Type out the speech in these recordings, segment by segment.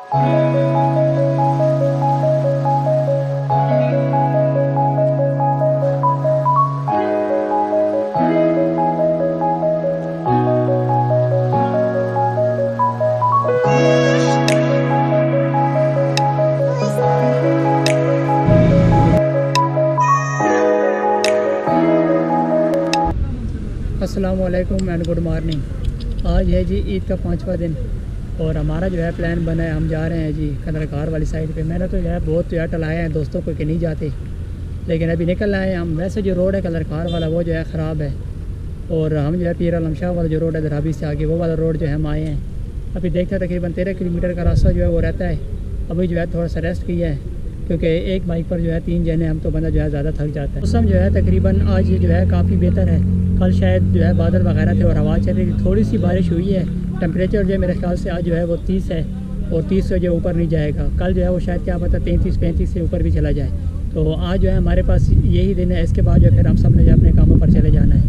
अस्सलाम वालेकुम and good morning. आज है जी ईद का 5वां दिन और हमारा जो है प्लान बना है, हम जा रहे हैं जी कलरकार वाली साइड पे। मैंने तो जो है बहुत जो है टलाए हैं दोस्तों को कि नहीं जाते, लेकिन अभी निकल आए हैं हम। वैसे जो रोड है कलरकार वाला वो जो है ख़राब है और हम जो है पीर आलम शाह वाला जो रोड है दराबी से आगे वो वाला रोड जो है हम आए हैं। अभी देखते हैं तकरीबन 13 किलोमीटर का रास्ता जो है वो रहता है। अभी जो है थोड़ा सा रेस्ट किया है क्योंकि एक बाइक पर जो है 3 जने हम तो बंदा जो है ज़्यादा थक जाता है। मौसम जो है तकरीबन आज जो है काफ़ी बेहतर है। कल शायद जो है बादल वगैरह थे और हवा चल रही थी, थोड़ी सी बारिश हुई है। टेम्परेचर जो है मेरे ख्याल से आज जो है वो 30 है और 30 से जो ऊपर नहीं जाएगा। कल जो है वो शायद क्या पता 33-35 से ऊपर भी चला जाए। तो आज जो है हमारे पास यही दिन है, इसके बाद जो फिर हम सब ने जो अपने कामों पर चले जाना है।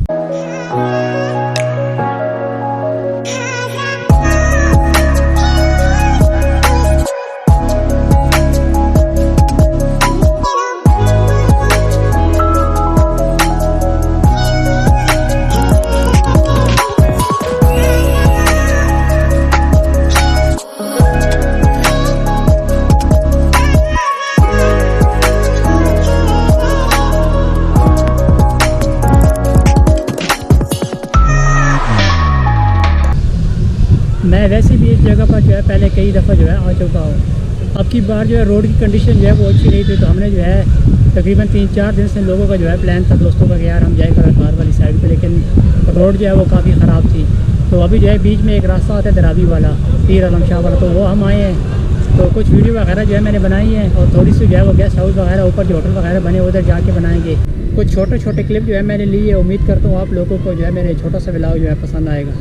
मैं वैसे भी इस जगह पर जो है पहले कई दफ़ा जो है आ चुका हूँ। अब की बार जो है रोड की कंडीशन जो है वो अच्छी नहीं थी, तो हमने जो है तकरीबन 3-4 दिन से लोगों का जो है प्लान था दोस्तों का कि यार हम जाए कलरकार वाली साइड पे, लेकिन रोड जो है वो काफ़ी ख़राब थी। तो अभी जो है बीच में एक रास्ता आता है दराबी वाला, पीर आलम शाह वाला, तो वो हम आए हैं। तो कुछ वीडियो वगैरह जो है मैंने बनाई है और थोड़ी सी जो है वो गेस्ट हाउस वगैरह ऊपर जो होटल वगैरह बने उधर जाके बनाएंगे। कुछ छोटे छोटे क्लिप जो है मैंने लिए। उम्मीद करता हूँ आप लोगों को जो है मेरे छोटा सा व्लॉग जो है पसंद आएगा।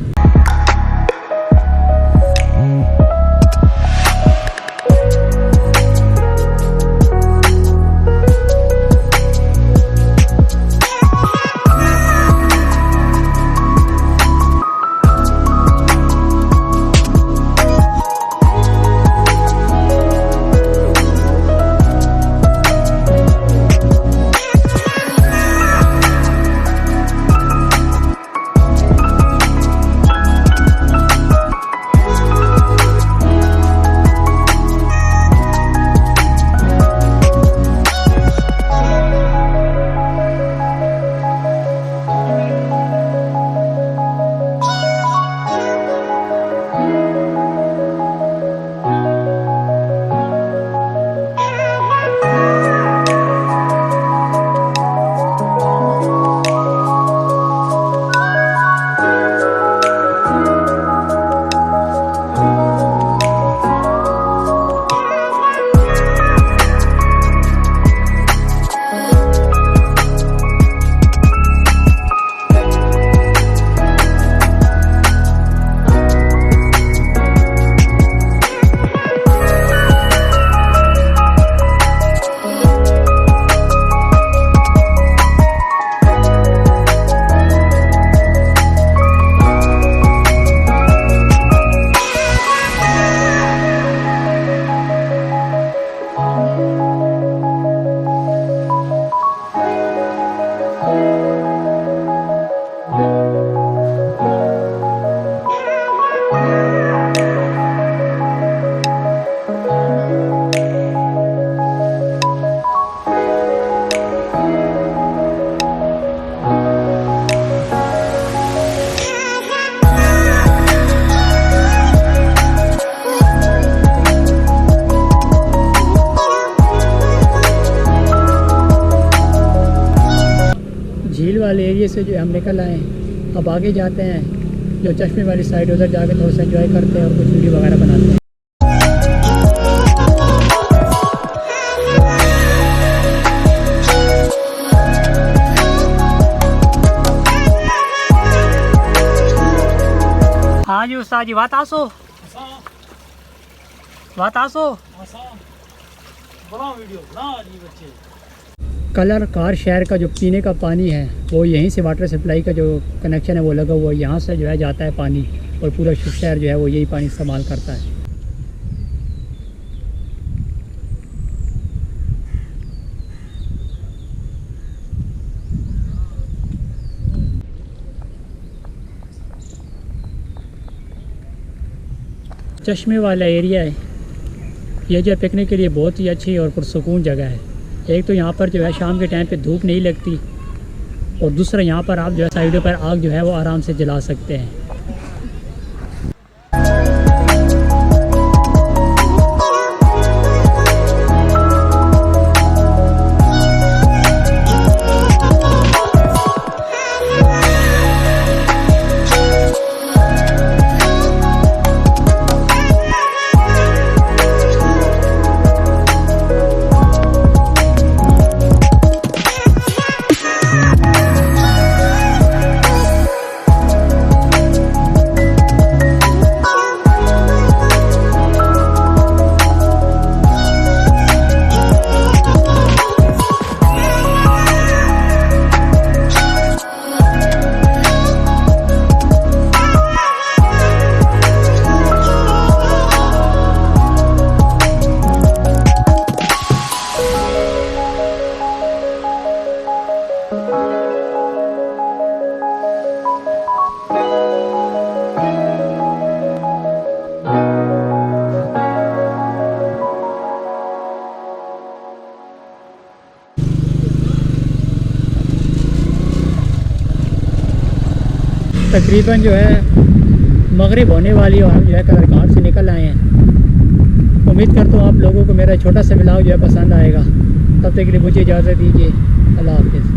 झील वाले एरिया से जो हम निकल आए, अब आगे जाते हैं जो चश्मे वाली साइड, उधर जाके थोड़ा सा एंजॉय करते हैं और कुछ वीडियो वगैरह बनाते हैं। हाँ जी उस्ताद जी, बात आसो कलरकार शहर का जो पीने का पानी है वो यहीं से वाटर सप्लाई का जो कनेक्शन है वो लगा हुआ है, यहाँ से जो है जाता है पानी और पूरा शहर जो है वो यही पानी इस्तेमाल करता है। चश्मे वाला एरिया है, ये जो पिकनिक के लिए बहुत ही अच्छी और पुरसकून जगह है। एक तो यहाँ पर जो है शाम के टाइम पे धूप नहीं लगती, और दूसरा यहाँ पर आप जो है साइडों पर आग जो है वो आराम से जला सकते हैं। तकरीबन जो है मगरिब होने वाली और हम जो है कदरघाट से निकल आए हैं। उम्मीद करता हूँ आप लोगों को मेरा छोटा सा व्लॉग जो है पसंद आएगा। तब तक के लिए मुझे इजाज़त दीजिए। अल्लाह हाफ़िज़।